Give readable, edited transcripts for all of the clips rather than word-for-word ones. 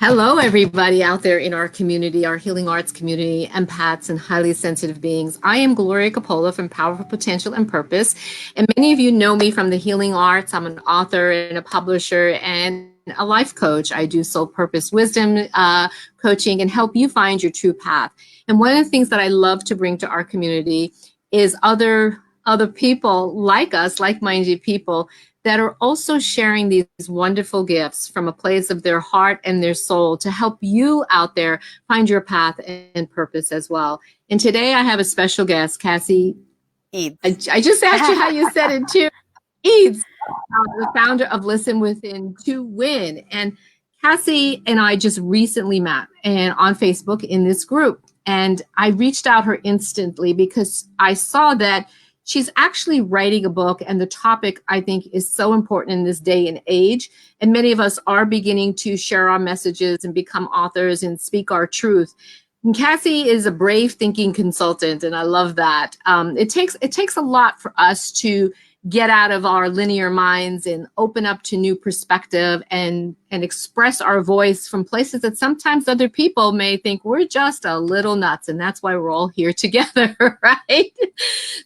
Hello, everybody out there in our community, our healing arts community, empaths and highly sensitive beings. I am Gloria Coppola from Powerful Potential and Purpose. And many of you know me from the healing arts. I'm an author and a publisher and a life coach. I do soul purpose wisdom coaching and help you find your true path. And one of the things that I love to bring to our community is other people like us, like-minded people that are also sharing these wonderful gifts from a place of their heart and their soul to help you out there find your path and purpose as well. And today I have a special guest, Cassie Eads. I just asked you how you said it too. Eads, the founder of Listen Within to Win. And Cassie and I just recently met and on Facebook in this group. And I reached out her instantly because I saw that she's actually writing a book, and the topic I think is so important in this day and age. And many of us are beginning to share our messages and become authors and speak our truth. And Cassie is a brave thinking consultant, and I love that. It takes a lot for us to get out of our linear minds and open up to new perspective and express our voice from places that sometimes other people may think we're just a little nuts, and that's why we're all here together, right?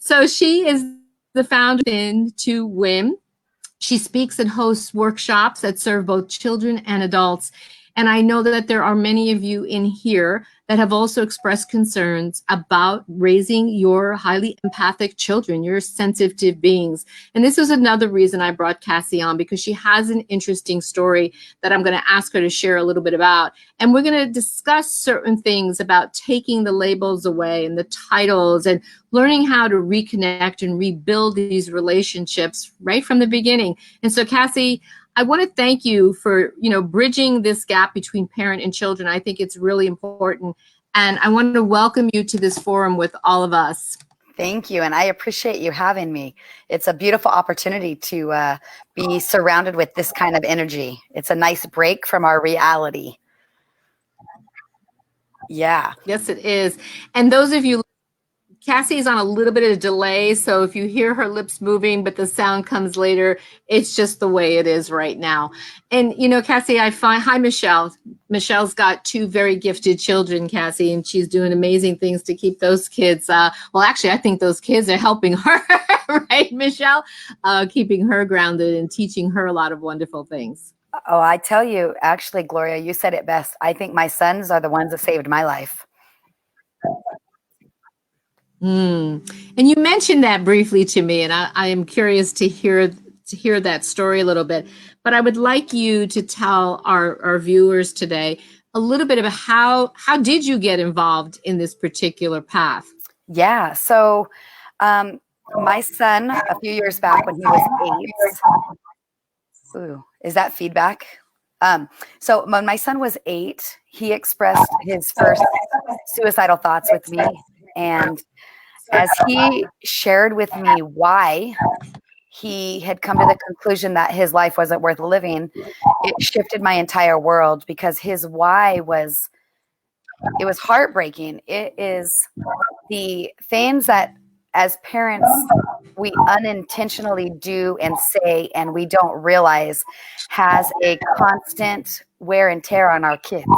So she is the founder in To Win. She speaks and hosts workshops that serve both children and adults. And I know that there are many of you in here that have also expressed concerns about raising your highly empathic children, your sensitive beings. And this is another reason I brought Cassie on, because she has an interesting story that I'm going to ask her to share a little bit about. And we're going to discuss certain things about taking the labels away and the titles and learning how to reconnect and rebuild these relationships right from the beginning. And so, Cassie, I want to thank you for, bridging this gap between parent and children. I think it's really important. And I want to welcome you to this forum with all of us. Thank you. And I appreciate you having me. It's a beautiful opportunity to be surrounded with this kind of energy. It's a nice break from our reality. Yeah. Yes, it is. And those of you, Cassie's on a little bit of a delay, so if you hear her lips moving, but the sound comes later, it's just the way it is right now. And, Cassie, hi, Michelle. Michelle's got two very gifted children, Cassie, and she's doing amazing things to keep those kids. Actually, I think those kids are helping her, right, Michelle? Keeping her grounded and teaching her a lot of wonderful things. Oh, I tell you, actually, Gloria, you said it best. I think my sons are the ones that saved my life. And you mentioned that briefly to me, and I am curious to hear that story a little bit. But I would like you to tell our viewers today a little bit about how did you get involved in this particular path? Yeah. So my son, a few years back when he was 8, ooh, is that feedback? So when my son was 8, he expressed his first suicidal thoughts with me. And as he shared with me why he had come to the conclusion that his life wasn't worth living, it shifted my entire world, because his why was heartbreaking. It is the things that as parents we unintentionally do and say and we don't realize has a constant wear and tear on our kids.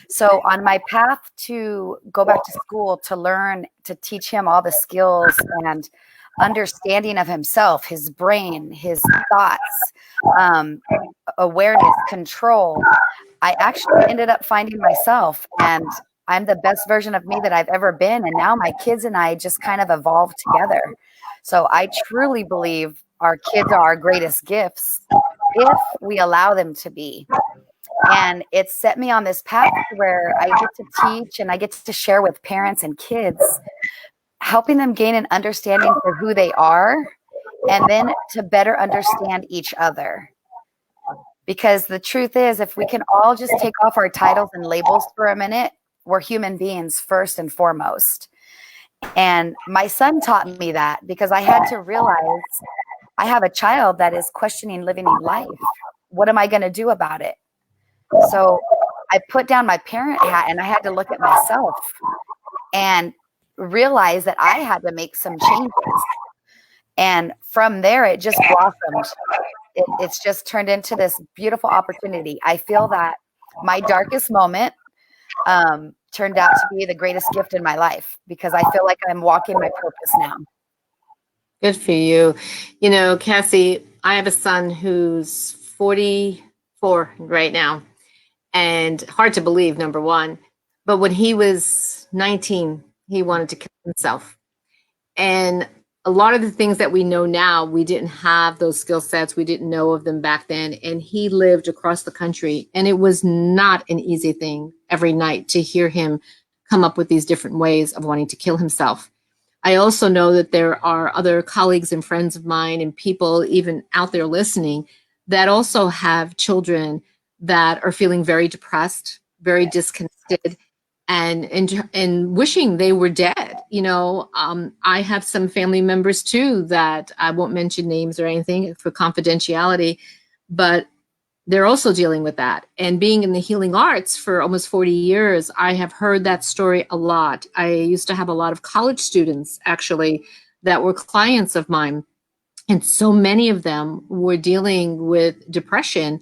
So on my path to go back to school to learn, to teach him all the skills and understanding of himself, his brain, his thoughts, awareness, control, I actually ended up finding myself, and I'm the best version of me that I've ever been. And now my kids and I just kind of evolved together. So I truly believe our kids are our greatest gifts if we allow them to be. And it set me on this path where I get to teach and I get to share with parents and kids, helping them gain an understanding for who they are and then to better understand each other. Because the truth is, if we can all just take off our titles and labels for a minute, we're human beings first and foremost. And my son taught me that, because I had to realize I have a child that is questioning living life. What am I going to do about it? So I put down my parent hat and I had to look at myself and realize that I had to make some changes. And from there, it just blossomed. It's just turned into this beautiful opportunity. I feel that my darkest moment turned out to be the greatest gift in my life, because I feel like I'm walking my purpose now. Good for you. You know, Cassie, I have a son who's 44 right now, and hard to believe, number one. But when he was 19, he wanted to kill himself. And a lot of the things that we know now, we didn't have those skill sets. We didn't know of them back then. And he lived across the country. And it was not an easy thing every night to hear him come up with these different ways of wanting to kill himself. I also know that there are other colleagues and friends of mine and people even out there listening that also have children that are feeling very depressed, very disconnected, and wishing they were dead. You know, I have some family members too that I won't mention names or anything for confidentiality, but they're also dealing with that. And being in the healing arts for almost 40 years, I have heard that story a lot. I used to have a lot of college students actually that were clients of mine. And so many of them were dealing with depression.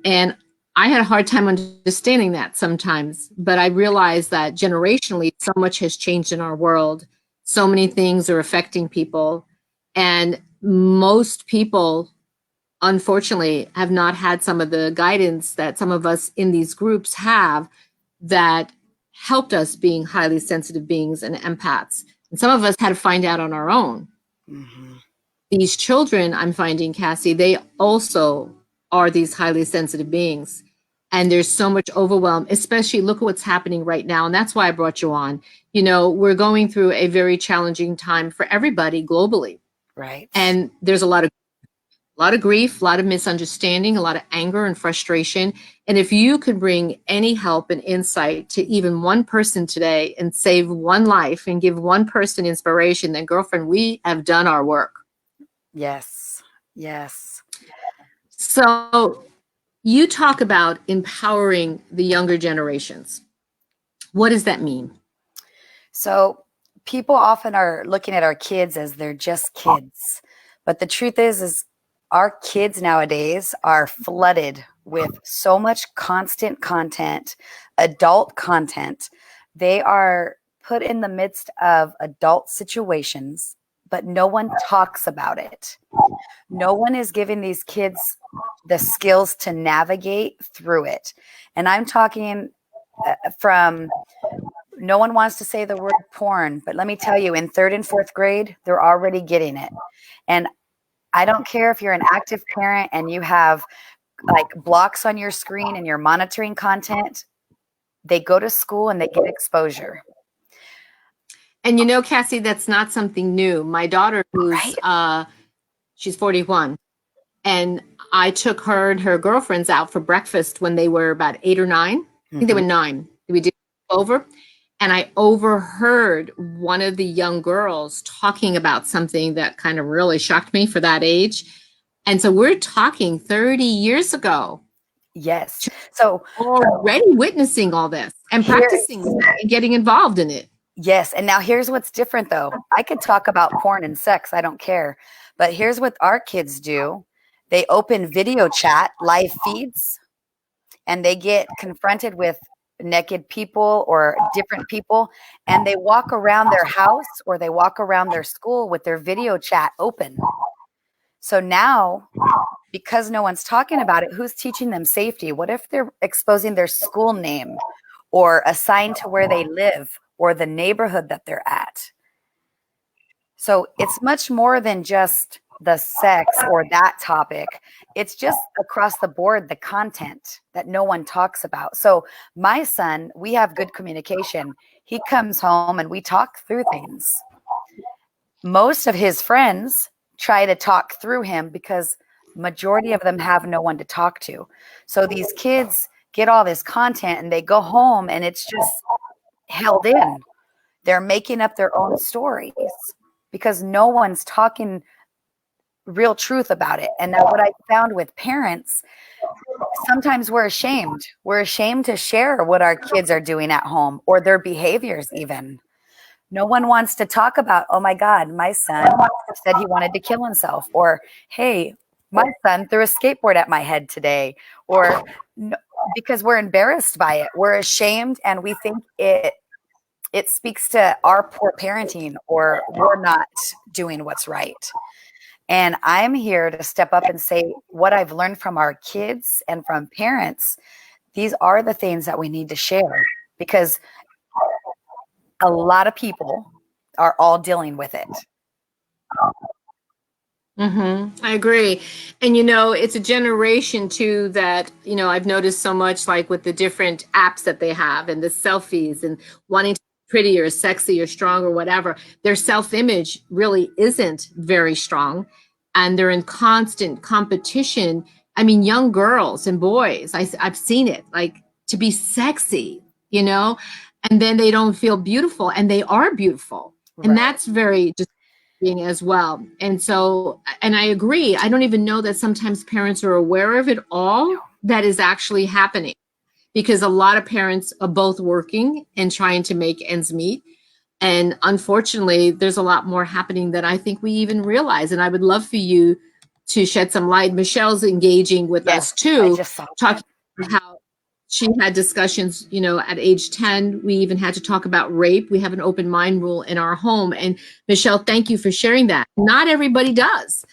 And I had a hard time understanding that sometimes, but I realized that generationally, so much has changed in our world. So many things are affecting people. And most people, unfortunately, have not had some of the guidance that some of us in these groups have that helped us being highly sensitive beings and empaths. And some of us had to find out on our own. Mm-hmm. These children, I'm finding, Cassie, they also are these highly sensitive beings. And there's so much overwhelm, especially look at what's happening right now. And that's why I brought you on. You know, we're going through a very challenging time for everybody globally. Right. And there's a lot of grief, a lot of misunderstanding, a lot of anger and frustration. And if you could bring any help and insight to even one person today and save one life and give one person inspiration, then girlfriend, we have done our work. Yes. Yes. So you talk about empowering the younger generations. What does that mean? So people often are looking at our kids as they're just kids. But the truth is our kids nowadays are flooded with so much constant content, adult content. They are put in the midst of adult situations, but no one talks about it. No one is giving these kids the skills to navigate through it. And I'm talking from, no one wants to say the word porn, but let me tell you, in 3rd and 4th grade, they're already getting it. And I don't care if you're an active parent and you have like blocks on your screen and you're monitoring content, they go to school and they get exposure. And you know, Cassie, that's not something new. My daughter, who's she's 41, and I took her and her girlfriends out for breakfast when they were about 8 or 9. I think they were 9. We did over, and I overheard one of the young girls talking about something that kind of really shocked me for that age. And so we're talking 30 years ago. Yes. So already witnessing all this and practicing and getting involved in it. Yes. And now here's what's different though. I could talk about porn and sex. I don't care. But here's what our kids do. They open video chat, live feeds, and they get confronted with naked people or different people. And they walk around their house or they walk around their school with their video chat open. So now, because no one's talking about it, who's teaching them safety? What if they're exposing their school name or assigned to where they live or the neighborhood that they're at? So it's much more than just the sex or that topic. It's just across the board, the content that no one talks about. So my son, we have good communication. He comes home and we talk through things. Most of his friends try to talk through him because majority of them have no one to talk to. So these kids get all this content and they go home and it's just held in. They're making up their own stories because no one's talking real truth about it. And now what I found with parents, sometimes we're ashamed. We're ashamed to share what our kids are doing at home or their behaviors even. No one wants to talk about, oh my God, my son said he wanted to kill himself. Or, hey, my son threw a skateboard at my head today. Or because we're embarrassed by it. We're ashamed, and we think it speaks to our poor parenting, or we're not doing what's right. And I'm here to step up and say what I've learned from our kids and from parents. These are the things that we need to share, because a lot of people are all dealing with it. I agree. And, it's a generation too that, I've noticed so much, like with the different apps that they have and the selfies and wanting to be pretty or sexy or strong or whatever. Their self-image really isn't very strong, and they're in constant competition. I mean, young girls and boys, I've seen it, like, to be sexy, and then they don't feel beautiful, and they are beautiful. And that's very as well. And so, and I agree, I don't even know that sometimes parents are aware of it all that is actually happening, because a lot of parents are both working and trying to make ends meet. And unfortunately, there's a lot more happening than I think we even realize. And I would love for you to shed some light. Michelle's engaging with us too, talking about how she had discussions, at age 10. We even had to talk about rape. We have an open mind rule in our home. And Michelle, thank you for sharing that. Not everybody does,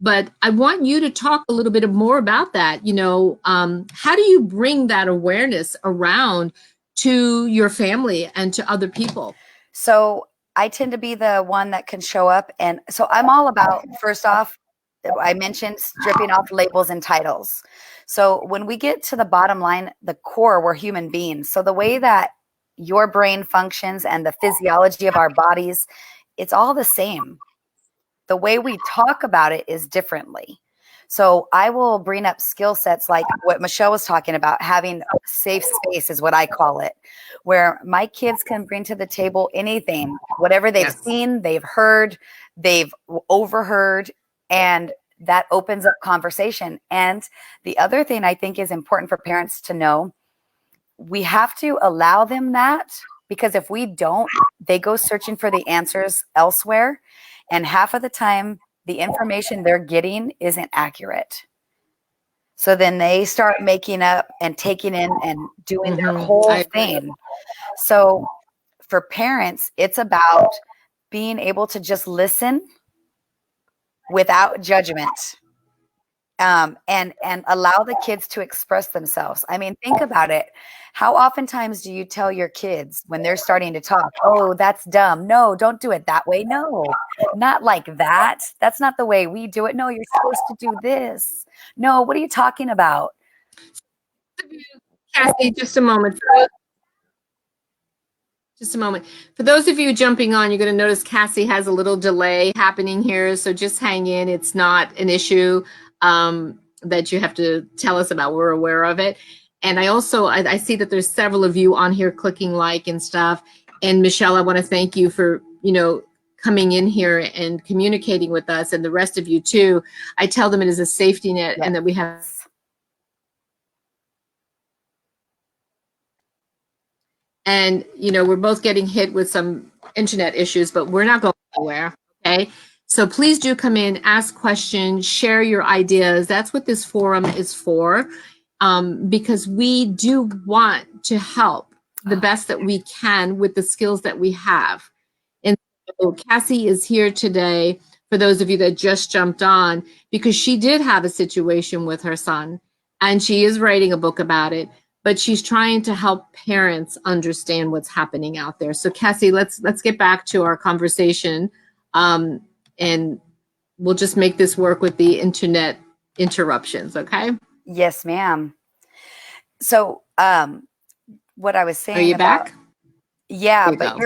but I want you to talk a little bit more about that. How do you bring that awareness around to your family and to other people? So I tend to be the one that can show up. And so I'm all about, first off, I mentioned stripping off labels and titles. So when we get to the bottom line, the core, we're human beings. So the way that your brain functions and the physiology of our bodies, it's all the same. The way we talk about it is differently. So I will bring up skill sets like what Michelle was talking about, having a safe space is what I call it, where my kids can bring to the table anything, whatever they've seen, they've heard, they've overheard, and that opens up conversation. And the other thing I think is important for parents to know, we have to allow them that, because if we don't, they go searching for the answers elsewhere. And half of the time, the information they're getting isn't accurate. So then they start making up and taking in and doing their whole thing. So for parents, it's about being able to just listen without judgment, and allow the kids to express themselves. I mean, think about it. How oftentimes do you tell your kids when they're starting to talk, oh, that's dumb. No, don't do it that way. No, not like that. That's not the way we do it. No, you're supposed to do this. No, what are you talking about? Cassie, just a moment. Just a moment. For those of you jumping on, you're going to notice Cassie has a little delay happening here. So just hang in. It's not an issue that you have to tell us about. We're aware of it. And I see that there's several of you on here clicking like and stuff. And Michelle, I want to thank you for, coming in here and communicating with us, and the rest of you too. I tell them it is a safety net, and that we have. And, we're both getting hit with some internet issues, but we're not going anywhere. Okay. So please do come in, ask questions, share your ideas. That's what this forum is for, because we do want to help the best that we can with the skills that we have. And so Cassie is here today, for those of you that just jumped on, because she did have a situation with her son, and she is writing a book about it, but she's trying to help parents understand what's happening out there. So Cassie, let's get back to our conversation, and we'll just make this work with the internet interruptions, okay? Yes, ma'am. So what I was saying. Are you back? Yeah, but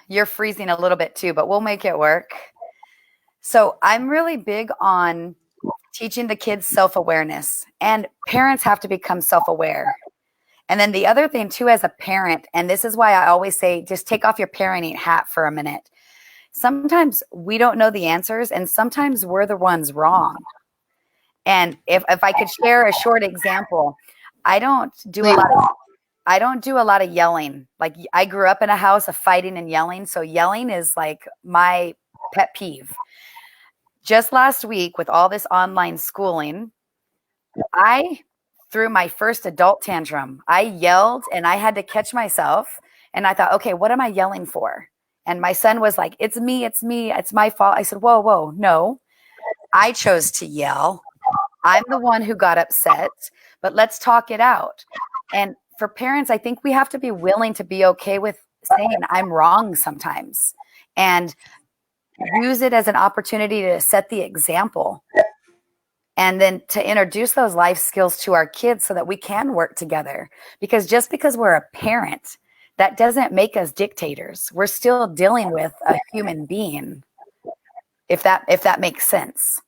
you're freezing a little bit too, but we'll make it work. So I'm really big on teaching the kids self-awareness, and parents have to become self-aware. And then the other thing too, as a parent, and this is why I always say, just take off your parenting hat for a minute. Sometimes we don't know the answers, and sometimes we're the ones wrong. And if I could share a short example, I don't do a lot of yelling. Like, I grew up in a house of fighting and yelling. So yelling is like my pet peeve. Just last week with all this online schooling, I threw my first adult tantrum. I yelled and I had to catch myself. And I thought, okay, what am I yelling for? And my son was like, it's me, it's my fault. I said, whoa, whoa, no. I chose to yell. I'm the one who got upset, but let's talk it out. And for parents, I think we have to be willing to be okay with saying I'm wrong sometimes and use it as an opportunity to set the example and then to introduce those life skills to our kids so that we can work together. Because just because we're a parent, that doesn't make us dictators. We're still dealing with a human being, if that makes sense.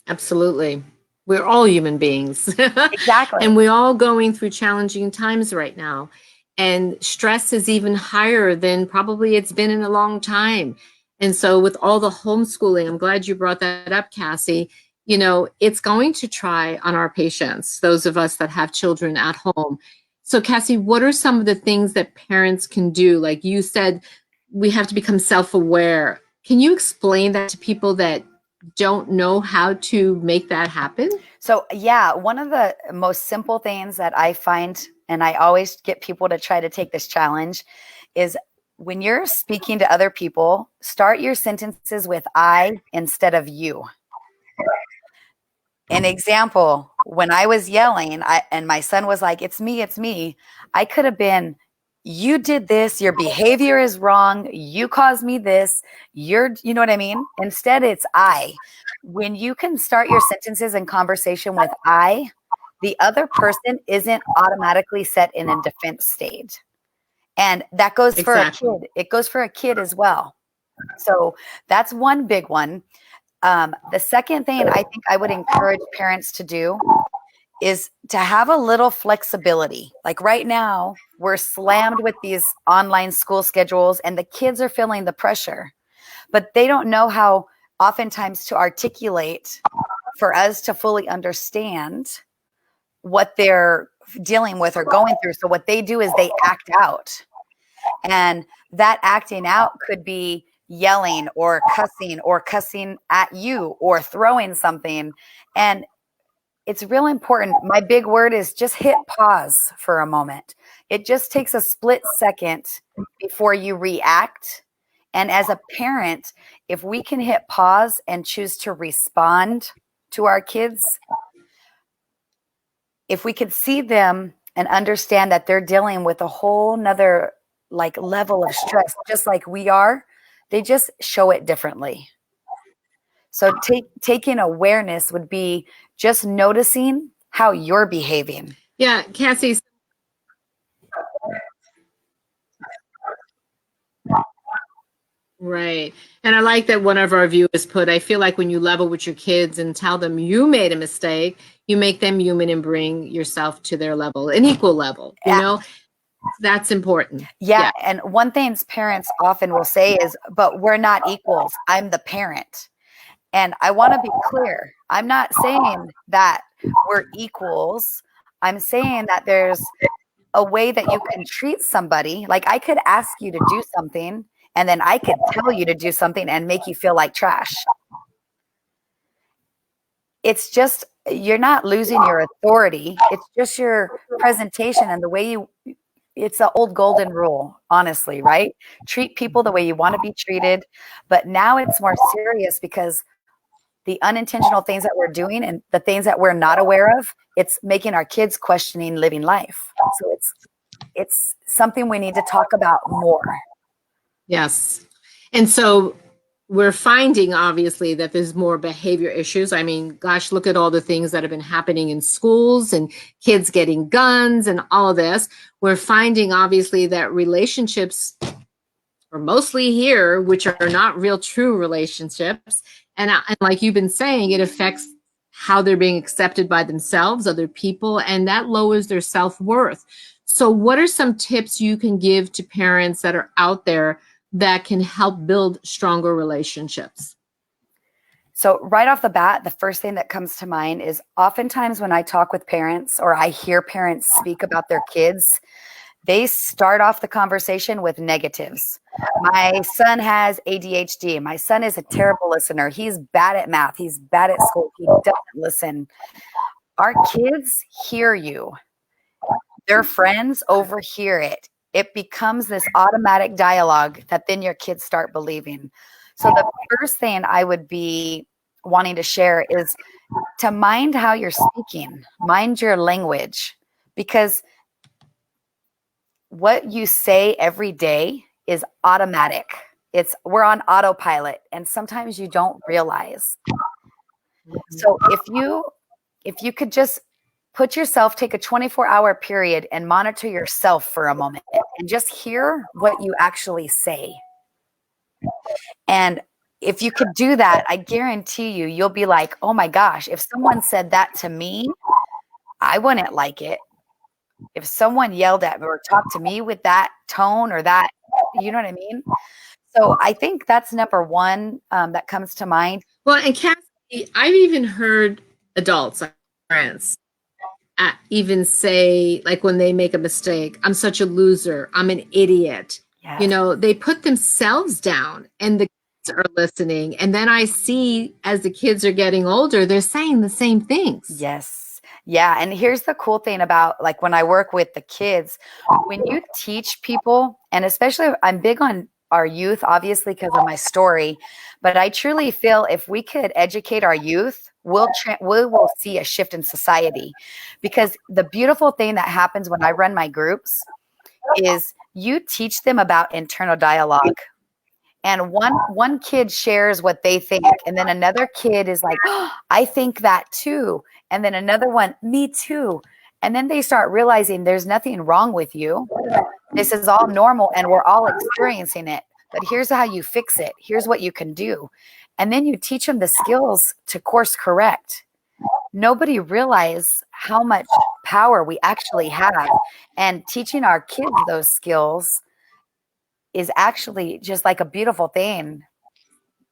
Absolutely. We're all human beings. Exactly. And we're all going through challenging times right now. And stress is even higher than probably it's been in a long time. And so, with all the homeschooling, I'm glad you brought that up, Cassie. You know, it's going to try on our patients, those of us that have children at home. So, Cassie, what are some of the things that parents can do? Like you said, we have to become self aware. Can you explain that to people that don't know how to make that happen? So, yeah, one of the most simple things that I find, and I always get people to try to take this challenge, is when you're speaking to other people, start your sentences with I instead of you. An example, when I was yelling and my son was like, it's me, I could have been, you did this, your behavior is wrong, you caused me this, you know what I mean? Instead, it's I. When you can start your sentences and conversation with I, the other person isn't automatically set in a defense state. And that goes for a kid. It goes for a kid as well. So that's one big one. The second thing I think I would encourage parents to do is to have a little flexibility. Like right now, we're slammed with these online school schedules and the kids are feeling the pressure, but they don't know how oftentimes to articulate for us to fully understand what they're dealing with or going through. So what they do is they act out. And that acting out could be yelling or cussing at you or throwing something. And it's real important. My big word is just hit pause for a moment. It just takes a split second before you react. And as a parent, if we can hit pause and choose to respond to our kids, if we could see them and understand that they're dealing with a whole nother like level of stress, just like we are, they just show it differently. So taking awareness would be just noticing how you're behaving. Yeah, Cassie. Right. And I like that one of our viewers put, I feel like when you level with your kids and tell them you made a mistake, you make them human and bring yourself to their level, an equal level, you know? That's important. Yeah. And one thing parents often will say is, but we're not equals. I'm the parent. And I want to be clear. I'm not saying that we're equals. I'm saying that there's a way that you can treat somebody. Like I could ask you to do something and then I could tell you to do something and make you feel like trash. It's just, you're not losing your authority. It's just your presentation and the way you, it's the old golden rule, honestly, right? Treat people the way you want to be treated. But now it's more serious because the unintentional things that we're doing and the things that we're not aware of, it's making our kids questioning living life. So it's something we need to talk about more. Yes. And so we're finding obviously that there's more behavior issues. I mean, gosh, look at all the things that have been happening in schools and kids getting guns and all of this. We're finding obviously that relationships are mostly here, which are not real true relationships. And like you've been saying, it affects how they're being accepted by themselves, other people, and that lowers their self-worth. So what are some tips you can give to parents that are out there that can help build stronger relationships? So right off the bat, the first thing that comes to mind is oftentimes when I talk with parents or I hear parents speak about their kids, they start off the conversation with negatives. My son has ADHD. My son is a terrible listener. He's bad at math. He's bad at school. He doesn't listen. Our kids hear you. Their friends overhear it. It becomes this automatic dialogue that then your kids start believing. So the first thing I would be wanting to share is to mind how you're speaking, mind your language, because what you say every day is automatic. We're on autopilot, and sometimes you don't realize. So if you could just take a 24-hour period and monitor yourself for a moment and just hear what you actually say. And if you could do that, I guarantee you'll be like, oh my gosh, if someone said that to me, I wouldn't like it. If someone yelled at me or talked to me with that tone or that, you know what I mean? So I think that's number one that comes to mind. Well, and Cassie, I've even heard adults, like parents, even say, like when they make a mistake, I'm such a loser, I'm an idiot. Yes. You know, they put themselves down and the kids are listening. And then I see as the kids are getting older, they're saying the same things. Yes. Yeah. And here's the cool thing about like when I work with the kids, when you teach people, and especially I'm big on our youth, obviously, because of my story, but I truly feel if we could educate our youth, we will see a shift in society. Because the beautiful thing that happens when I run my groups is you teach them about internal dialogue. And one kid shares what they think, and then another kid is like, oh, I think that too. And then another one, me too. And then they start realizing there's nothing wrong with you. This is all normal and we're all experiencing it. But here's how you fix it. Here's what you can do. And then you teach them the skills to course correct. Nobody realizes how much power we actually have. And teaching our kids those skills is actually just like a beautiful thing,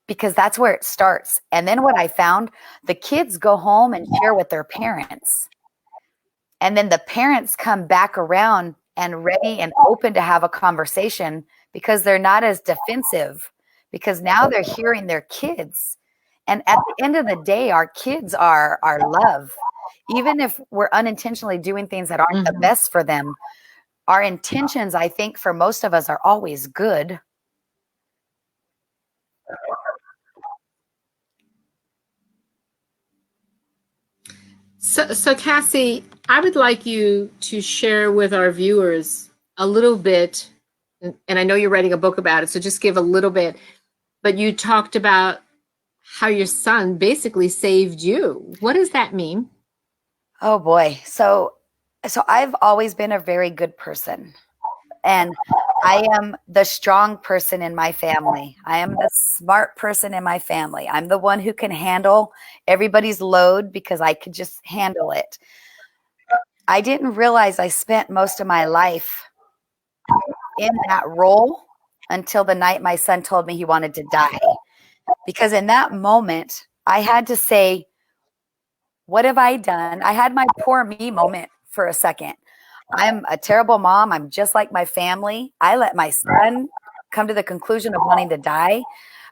because that's where it starts. And then what I found, the kids go home and share with their parents. And then the parents come back around and ready and open to have a conversation because they're not as defensive, because now they're hearing their kids. And at the end of the day, our kids are our love. Even if we're unintentionally doing things that aren't the best for them, our intentions, I think, for most of us are always good. So Cassie, I would like you to share with our viewers a little bit, and I know you're writing a book about it, so just give a little bit, but you talked about how your son basically saved you. What does that mean? Oh boy. So I've always been a very good person. And I am the strong person in my family. I am the smart person in my family. I'm the one who can handle everybody's load because I could just handle it. I didn't realize I spent most of my life in that role until the night my son told me he wanted to die. Because in that moment, I had to say, what have I done? I had my poor me moment for a second. I'm a terrible mom. I'm just like my family. I let my son come to the conclusion of wanting to die.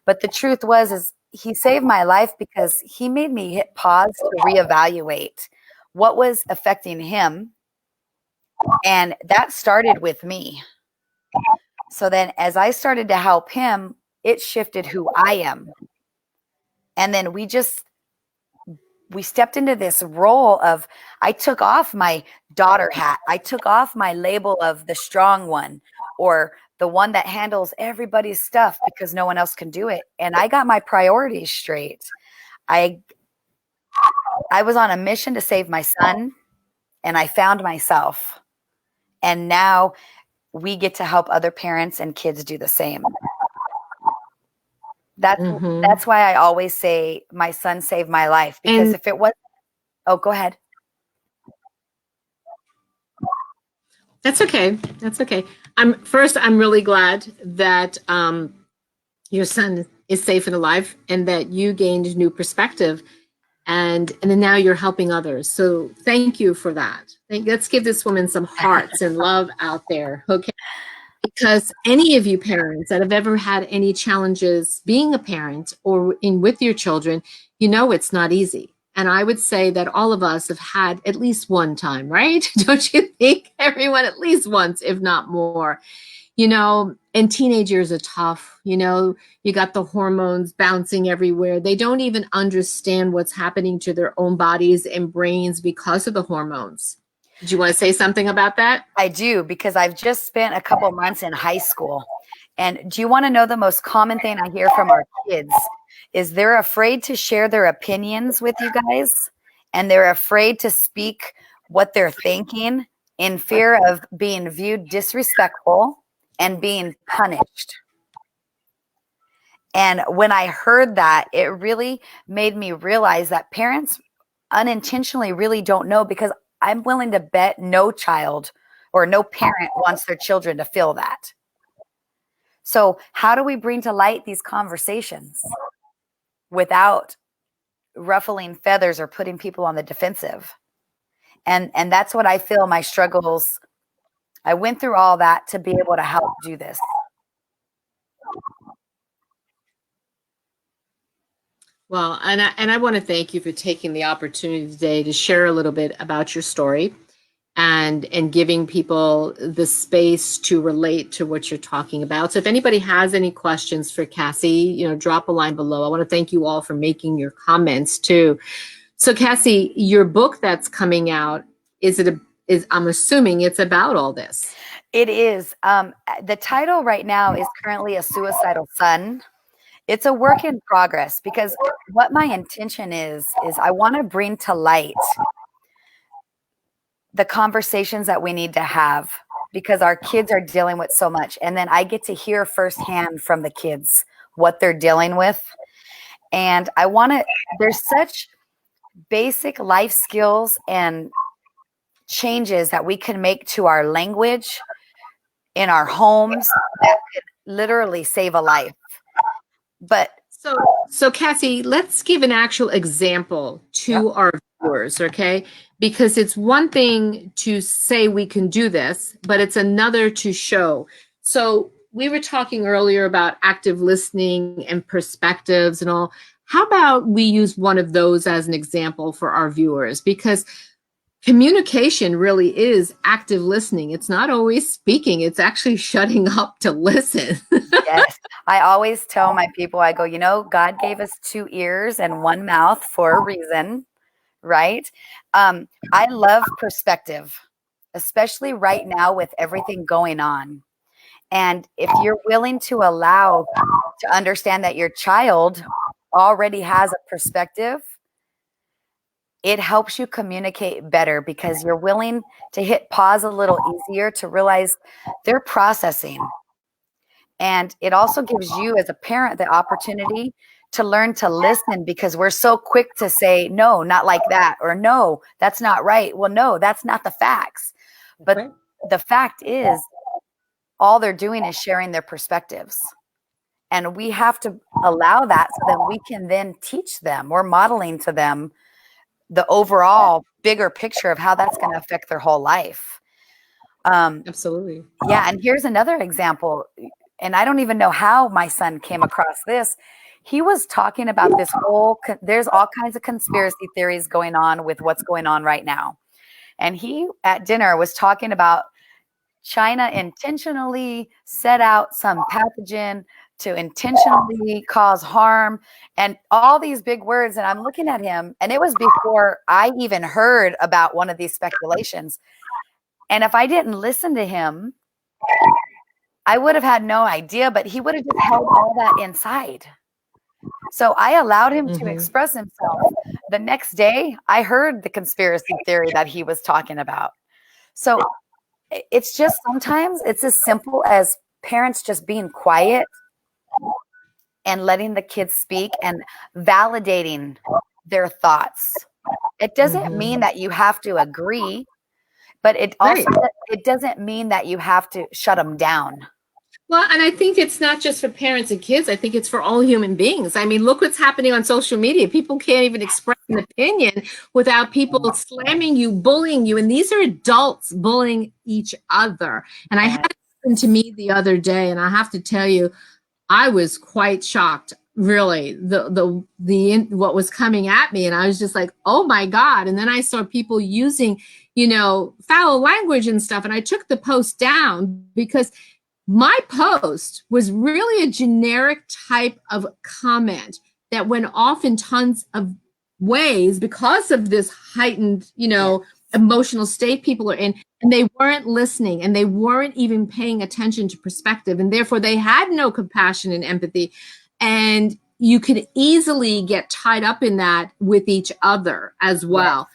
But the truth is he saved my life because he made me hit pause to reevaluate what was affecting him. And that started with me. So then as I started to help him, it shifted who I am. And then we stepped into this role of, I took off my daughter hat. I took off my label of the strong one or the one that handles everybody's stuff because no one else can do it. And I got my priorities straight. I was on a mission to save my son, and I found myself. And now we get to help other parents and kids do the same. That's why I always say my son saved my life, because if it was, oh, go ahead. That's okay. That's okay. I'm really glad that your son is safe and alive and that you gained new perspective. and then now you're helping others. So thank you for that. Let's give this woman some hearts and love out there, okay? Because any of you parents that have ever had any challenges being a parent or in with your children, you know it's not easy. And I would say that all of us have had at least one time, right? Don't you think? Everyone at least once, if not more. And teenage years are tough. You got the hormones bouncing everywhere. They don't even understand what's happening to their own bodies and brains because of the hormones. Did you want to say something about that? I do, because I've just spent a couple months in high school. And do you want to know the most common thing I hear from our kids is they're afraid to share their opinions with you guys, and they're afraid to speak what they're thinking in fear of being viewed disrespectful and being punished. And when I heard that, it really made me realize that parents unintentionally really don't know, because I'm willing to bet no child or no parent wants their children to feel that. So how do we bring to light these conversations without ruffling feathers or putting people on the defensive? And that's what I feel my struggles. I went through all that to be able to help do this. Well, and I want to thank you for taking the opportunity today to share a little bit about your story and giving people the space to relate to what you're talking about. So if anybody has any questions for Cassie, drop a line below. I want to thank you all for making your comments too. So Cassie, your book that's coming out, I'm assuming it's about all this. It is. The title right now is currently A Suicidal Son. It's a work in progress, because what my intention is I want to bring to light the conversations that we need to have, because our kids are dealing with so much. And then I get to hear firsthand from the kids what they're dealing with. And there's such basic life skills and changes that we can make to our language in our homes that could literally save a life. But so Cassie, let's give an actual example to our viewers, okay? Because it's one thing to say we can do this, but it's another to show. So we were talking earlier about active listening and perspectives and all. How about we use one of those as an example for our viewers? Because communication really is active listening. It's not always speaking. It's actually shutting up to listen. Yes. I always tell my people, I go, God gave us 2 ears and 1 mouth for a reason, right? I love perspective, especially right now with everything going on. And if you're willing to allow to understand that your child already has a perspective, it helps you communicate better, because you're willing to hit pause a little easier to realize they're processing. And it also gives you as a parent the opportunity to learn to listen, because we're so quick to say, no, not like that, or no, that's not right. Well, no, that's not the facts. But the fact is, all they're doing is sharing their perspectives. And we have to allow that so that we can then teach them. We're modeling to them the overall bigger picture of how that's going to affect their whole life. Absolutely. Yeah. And here's another example. And I don't even know how my son came across this. He was talking about there's all kinds of conspiracy theories going on with what's going on right now. And he at dinner was talking about China intentionally set out some pathogen to intentionally cause harm, and all these big words. And I'm looking at him, and it was before I even heard about one of these speculations. And if I didn't listen to him, I would have had no idea, but he would have just held all that inside. So I allowed him to express himself. The next day, I heard the conspiracy theory that he was talking about. So it's just sometimes it's as simple as parents just being quiet and letting the kids speak and validating their thoughts. It doesn't mean that you have to agree, but it also it doesn't mean that you have to shut them down. Well, and I think it's not just for parents and kids. I think it's for all human beings. I mean, look what's happening on social media. People can't even express an opinion without people slamming you, bullying you. And these are adults bullying each other. And I had it happen to me the other day, and I have to tell you, I was quite shocked, really, the what was coming at me, and I was just like, "Oh my God!" And then I saw people using, foul language and stuff, and I took the post down because my post was really a generic type of comment that went off in tons of ways because of this heightened, emotional state people are in, and they weren't listening and they weren't even paying attention to perspective, and therefore they had no compassion and empathy. And you could easily get tied up in that with each other as well.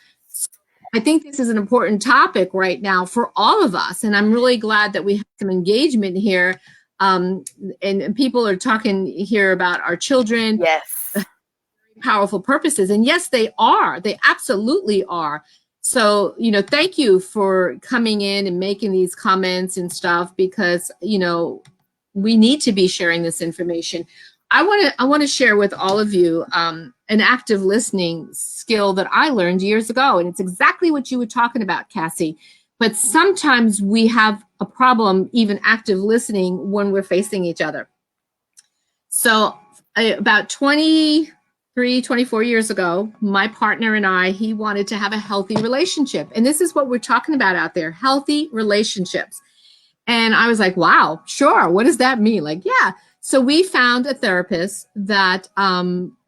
I think this is an important topic right now for all of us, and I'm really glad that we have some engagement here. And people are talking here about our children. Yes. Powerful purposes, and yes, they are. They absolutely are. So, thank you for coming in and making these comments and stuff, because we need to be sharing this information. I want to share with all of you an active listening skill that I learned years ago, and it's exactly what you were talking about, Cassie. But sometimes we have a problem even active listening when we're facing each other. So about 24 years ago, my partner and I, he wanted to have a healthy relationship. And this is what we're talking about out there, healthy relationships. And I was like, wow, sure. What does that mean? Like, yeah. So we found a therapist that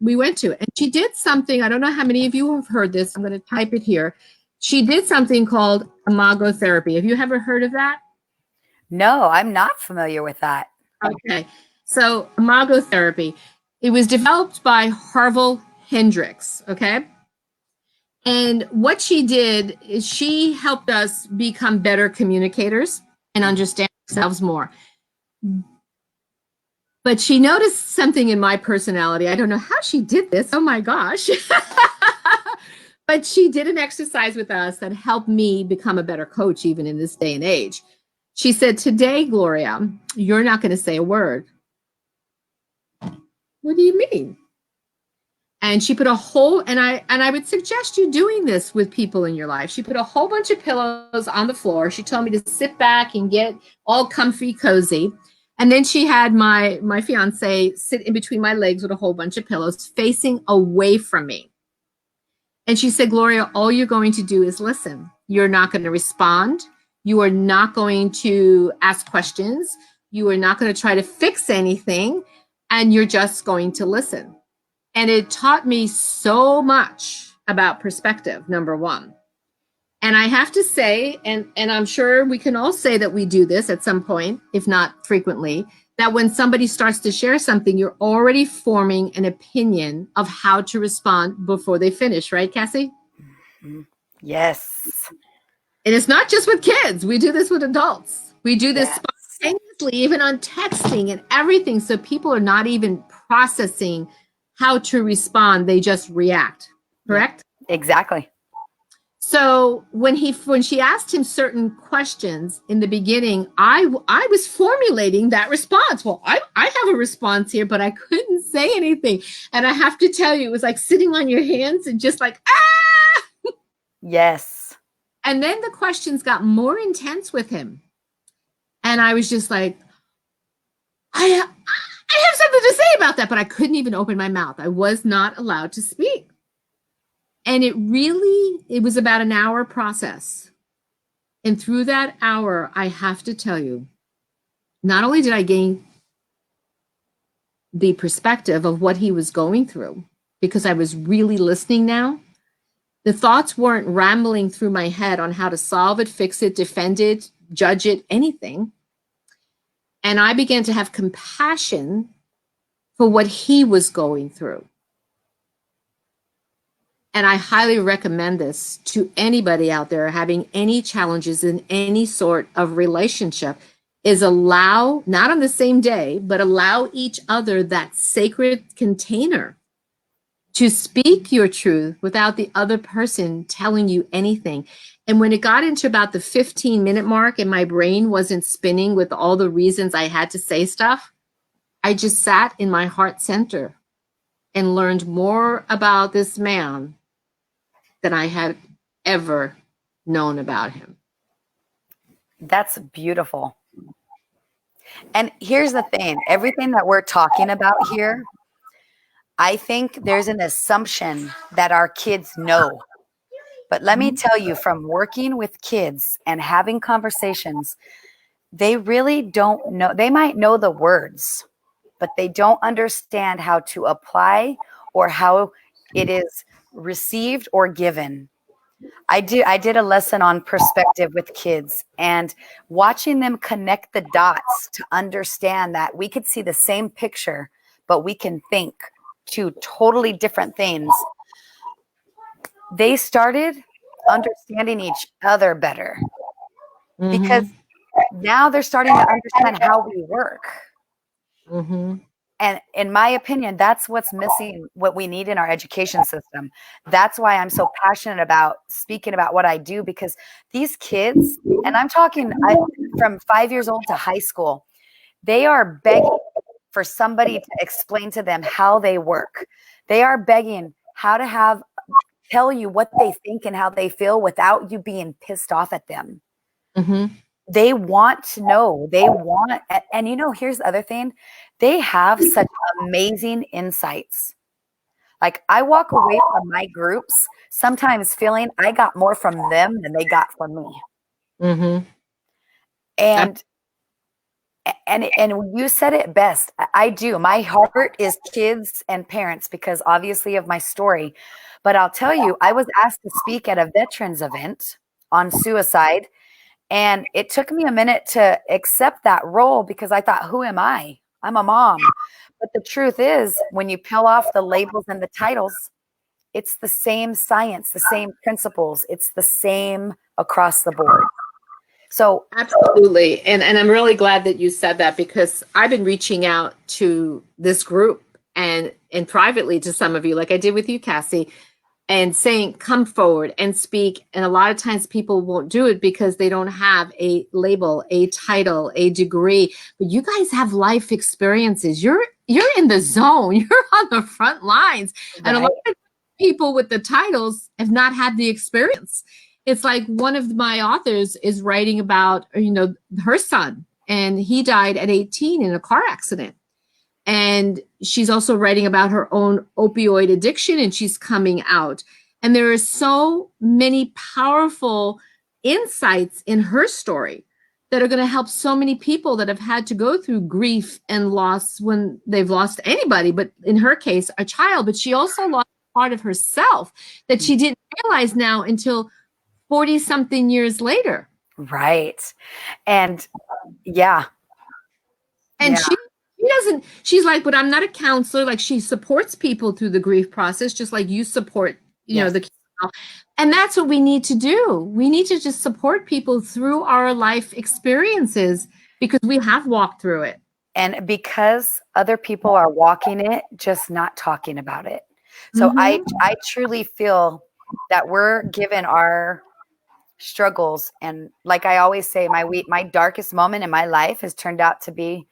we went to, and she did something. I don't know how many of you have heard this. I'm going to type it here. She did something called imago therapy. Have you ever heard of that? No, I'm not familiar with that. Okay. So imago therapy, it was developed by Harville Hendricks. Okay. And what she did is she helped us become better communicators and understand ourselves more. But she noticed something in my personality. I don't know how she did this. Oh my gosh. But she did an exercise with us that helped me become a better coach, even in this day and age. She said, today, Gloria, you're not going to say a word. What do you mean? And she put a whole, and I would suggest you doing this with people in your life. She put a whole bunch of pillows on the floor. She told me to sit back and get all comfy, cozy. And then she had my fiance sit in between my legs with a whole bunch of pillows facing away from me. And she said, Gloria, all you're going to do is listen. You're not going to respond. You are not going to ask questions. You are not going to try to fix anything. And you're just going to listen. And it taught me so much about perspective, number one. And I have to say, and I'm sure we can all say that we do this at some point, if not frequently, that when somebody starts to share something, you're already forming an opinion of how to respond before they finish, right, Cassie? Yes. And it's not just with kids. We do this with adults. We do this spontaneously, even on texting and everything. So people are not even processing how to respond. They just react, correct? Yeah, exactly. So when she asked him certain questions in the beginning, I was formulating that response. Well, I have a response here, but I couldn't say anything. And I have to tell you, it was like sitting on your hands and just like, ah! Yes. And then the questions got more intense with him. And I was just like, I have something to say about that, but I couldn't even open my mouth. I was not allowed to speak. And it was about an hour process. And through that hour, I have to tell you, not only did I gain the perspective of what he was going through, because I was really listening now, the thoughts weren't rambling through my head on how to solve it, fix it, defend it, judge it, anything. And I began to have compassion for what he was going through. And I highly recommend this to anybody out there having any challenges in any sort of relationship, is allow, not on the same day, but allow each other that sacred container to speak your truth without the other person telling you anything. And when it got into about the 15-minute mark and my brain wasn't spinning with all the reasons I had to say stuff, I just sat in my heart center and learned more about this man than I had ever known about him. That's beautiful. And here's the thing, everything that we're talking about here, I think there's an assumption that our kids know. But let me tell you, from working with kids and having conversations, they really don't know. They might know the words, but they don't understand how to apply or how it is received or given. I did a lesson on perspective with kids, and watching them connect the dots to understand that we could see the same picture, but we can think two totally different things. They started understanding each other better because now they're starting to understand how we work. And in my opinion, that's what's missing, what we need in our education system. That's why I'm so passionate about speaking about what I do, because these kids, and I'm talking from 5 years old to high school, they are begging for somebody to explain to them how they work. They are begging how to tell you what they think and how they feel without you being pissed off at them. They want to know. They want, and here's the other thing. They have such amazing insights. Like, I walk away from my groups sometimes feeling I got more from them than they got from me. And you said it best. I do. My heart is kids and parents because obviously of my story. But I'll tell you, I was asked to speak at a veterans event on suicide. And it took me a minute to accept that role because I thought, who am I? I'm a mom. But the truth is, when you peel off the labels and the titles, it's the same science, the same principles. It's the same across the board. So absolutely. And I'm really glad that you said that, because I've been reaching out to this group and privately to some of you, like I did with you, Cassie, and saying, come forward and speak. And a lot of times people won't do it because they don't have a label, a title, a degree. But you guys have life experiences. You're in the zone. You're on the front lines. Right. And a lot of people with the titles have not had the experience. It's like one of my authors is writing about, her son, and he died at 18 in a car accident. And she's also writing about her own opioid addiction, and she's coming out. And there are so many powerful insights in her story that are going to help so many people that have had to go through grief and loss when they've lost anybody, but in her case, a child. But she also lost part of herself that she didn't realize now until 40-something years later. Right. And yeah. And she's like, but I'm not a counselor. Like, she supports people through the grief process, just like you support, yes. the kids. And that's what we need to do. We need to just support people through our life experiences because we have walked through it. And because other people are walking it, just not talking about it. So I truly feel that we're given our struggles. And like I always say, my darkest moment in my life has turned out to be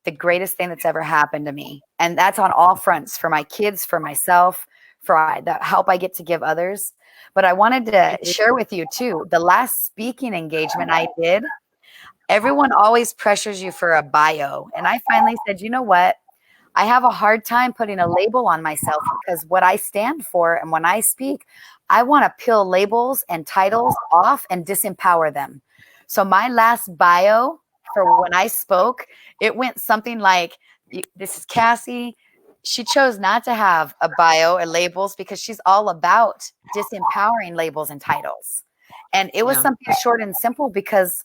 the greatest thing that's ever happened to me. And that's on all fronts, for my kids, for myself, for the help I get to give others. But I wanted to share with you too, the last speaking engagement I did, everyone always pressures you for a bio. And I finally said, you know what? I have a hard time putting a label on myself because what I stand for, and when I speak, I want to peel labels and titles off and disempower them. So my last bio for when I spoke, it went something like, this is Cassie. She chose not to have a bio or labels because she's all about disempowering labels and titles. And it was something short and simple because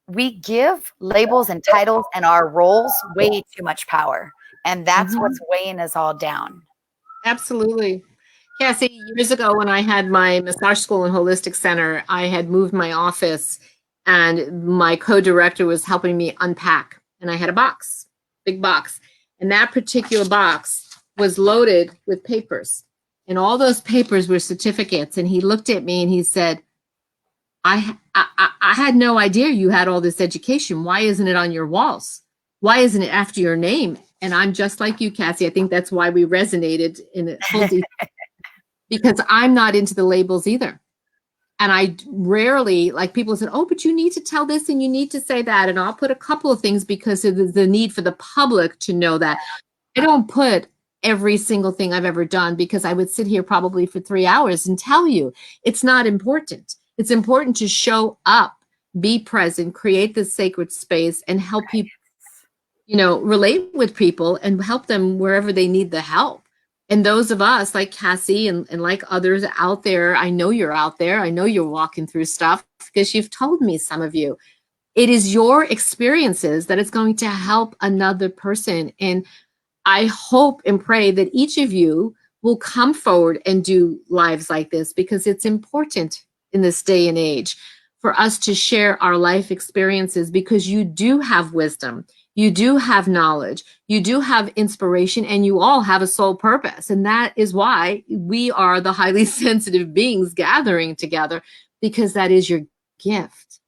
we give labels and titles and our roles way too much power. And that's what's weighing us all down. Absolutely. Cassie, years ago when I had my massage school and holistic center, I had moved my office and my co-director was helping me unpack. And I had a box, big box. And that particular box was loaded with papers. And all those papers were certificates. And he looked at me and he said, I had no idea you had all this education. Why isn't it on your walls? Why isn't it after your name? And I'm just like you, Cassie. I think that's why we resonated in a whole deep, because I'm not into the labels either. And I rarely, like people said, oh, but you need to tell this and you need to say that. And I'll put a couple of things because of the need for the public to know that. I don't put every single thing I've ever done because I would sit here probably for 3 hours and tell you it's not important. It's important to show up, be present, create this sacred space and help people, relate with people and help them wherever they need the help. And those of us like Cassie and like others out there, I know you're out there. I know you're walking through stuff because you've told me, some of you. It is your experiences that is going to help another person. And I hope and pray that each of you will come forward and do lives like this because it's important in this day and age for us to share our life experiences because you do have wisdom. You do have knowledge, you do have inspiration, and you all have a soul purpose. And that is why we are the highly sensitive beings gathering together, because that is your gift.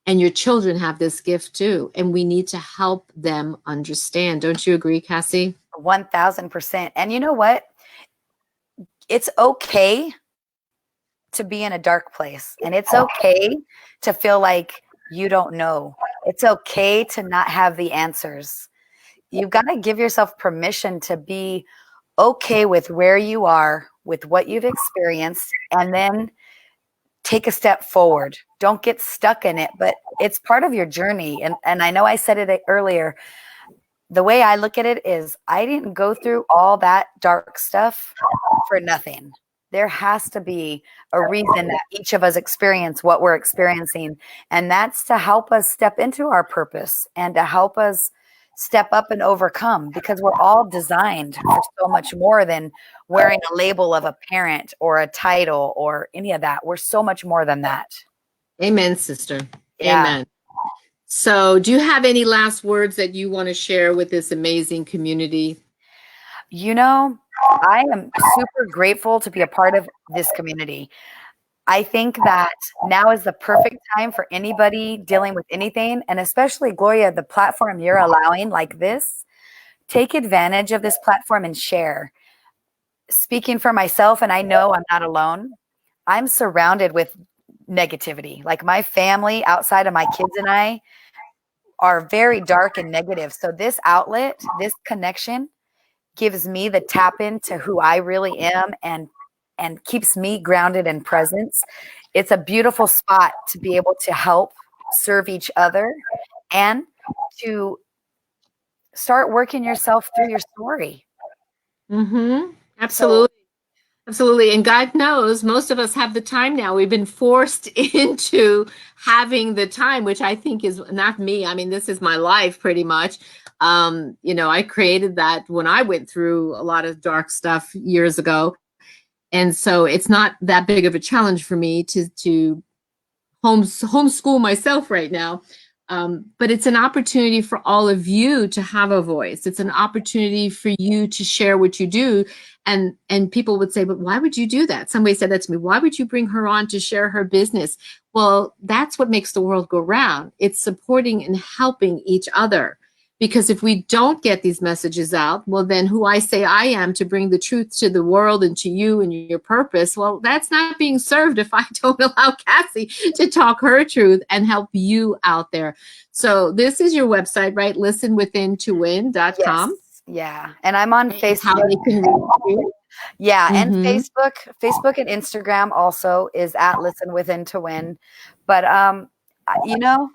And your children have this gift too. And we need to help them understand. Don't you agree, Cassie? 1000%. And you know what? It's okay to be in a dark place. And it's okay to feel like you don't know. It's okay to not have the answers. You've got to give yourself permission to be okay with where you are, with what you've experienced, and then take a step forward. Don't get stuck in it, but it's part of your journey. And I know I said it earlier. The way I look at it is I didn't go through all that dark stuff for nothing. There has to be a reason that each of us experience what we're experiencing. And that's to help us step into our purpose and to help us step up and overcome, because we're all designed for so much more than wearing a label of a parent or a title or any of that. We're so much more than that. Amen, sister. Yeah. Amen. So do you have any last words that you want to share with this amazing community? I am super grateful to be a part of this community. I think that now is the perfect time for anybody dealing with anything, and especially, Gloria, the platform you're allowing like this. Take advantage of this platform and share. Speaking for myself, and I know I'm not alone, I'm surrounded with negativity. Like my family outside of my kids and I are very dark and negative. So this outlet, this connection gives me the tap into who I really am and keeps me grounded in presence. It's a beautiful spot to be able to help serve each other and to start working yourself through your story. Mm-hmm. Absolutely. Absolutely. And God knows most of us have the time now. We've been forced into having the time, which I think is not me. I mean, this is my life pretty much. I created that when I went through a lot of dark stuff years ago. And so it's not that big of a challenge for me to homeschool myself right now. But it's an opportunity for all of you to have a voice. It's an opportunity for you to share what you do. And people would say, but why would you do that? Somebody said that to me. Why would you bring her on to share her business? Well, that's what makes the world go round. It's supporting and helping each other. Because if we don't get these messages out, well, then who I say I am to bring the truth to the world and to you and your purpose, well, that's not being served if I don't allow Cassie to talk her truth and help you out there. So this is your website, right? listenwithintowin.com. Yes. Yeah. And I'm on Facebook. How they can reach you. Yeah. And Facebook and Instagram also is at Listen Within to Win. But,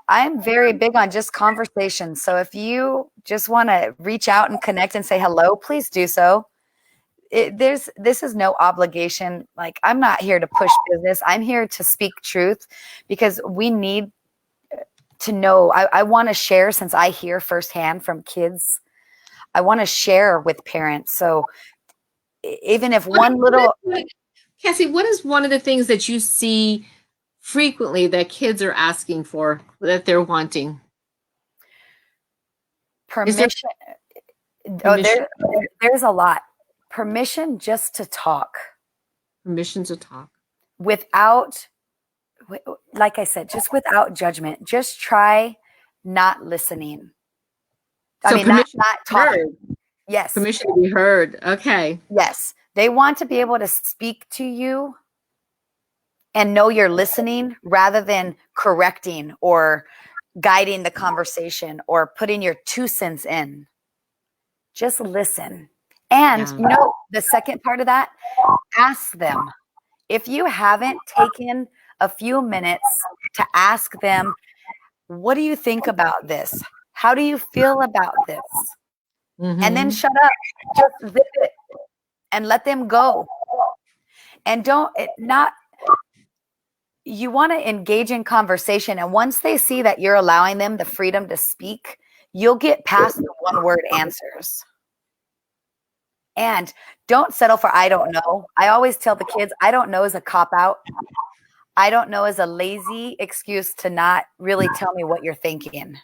I'm very big on just conversation. So if you just want to reach out and connect and say hello, please do so. This is no obligation. Like, I'm not here to push business. I'm here to speak truth because we need to know. I want to share, since I hear firsthand from kids. I want to share with parents. So even if one little... Cassie, what is one of the things that you see frequently that kids are asking for, that they're wanting? Permission. Permission. There's a lot. Permission just to talk Permission to talk. without, like I said, just without judgment. Just try not listening. So not permission talking. Yes. Permission to be heard. Okay. Yes. They want to be able to speak to you and know you're listening rather than correcting or guiding the conversation or putting your 2 cents in. Just listen. And the second part of that, ask them. If you haven't taken a few minutes to ask them, what do you think about this? How do you feel about this? Mm-hmm. And then shut up. Just zip it and let them go. And you want to engage in conversation. And once they see that you're allowing them the freedom to speak, you'll get past the one-word answers. And don't settle for I don't know. I always tell the kids, I don't know is a cop-out. I don't know is a lazy excuse to not really tell me what you're thinking.